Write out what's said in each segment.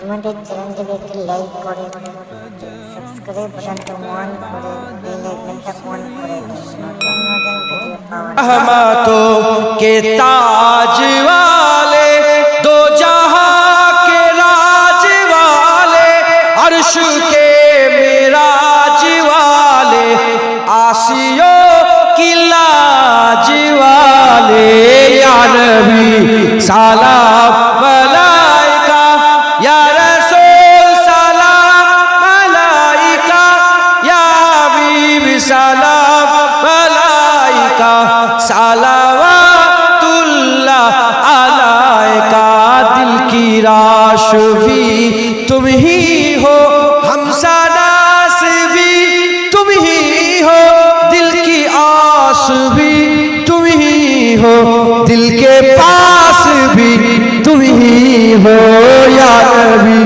আমাদের চ্যানেলটিকে একটি লাইক করে সাবস্ক্রাইব বাটনটা অন করে বেল আইকনটা অন করে দিন নতুন নতুন ভিডিও পাওয়ার रहमतों के ताज वाले दो जहां के राज वाले अर्श के मिराज वाले आसियों की लाज वाले या नबी सलाम मलाइका या रसूल सलाम मलाइका या हबीब सलाम मलाइका सलावतुल्लाह अलैका दिल की राश भी तुम ही हो हमसनास भी तुम ही हो दिल की आस भी तुम ही हो दिल के पास भी तुम ही हो या नबी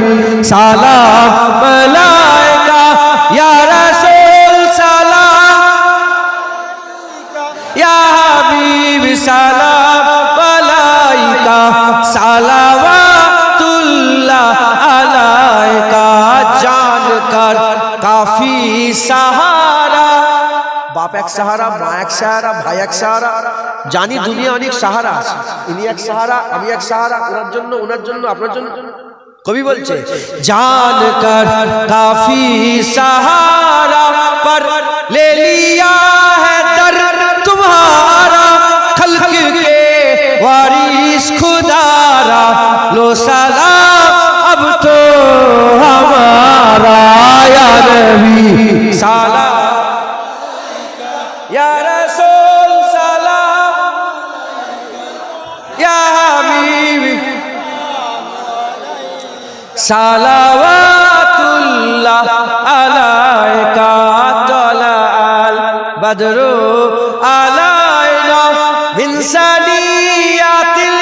सलाम मलाइका या रसूल सलाम या हबीब सलाम मलाइका सलावतुल्लाह अलैका जानकर काफी सहारा बाप एक सहारा माँ एक सहारा भाई एक सहारा জানি দুনিয়া অনেক সাহারা আছে ইনি এক সাহারা আমি এক সাহারা ওনার জন্য আপনার জন্য কবি বলছে जानकर काफी सहारा पर ले लिया है दर तुम्हारा खल्क के वारिस खुदारा लो सलाम अब तो हमारा या नबी सलाम या रसूल सलाम या हबीब सलावतुल्लाह अलैका तलाल बदरु अलैना मिन सनियातिल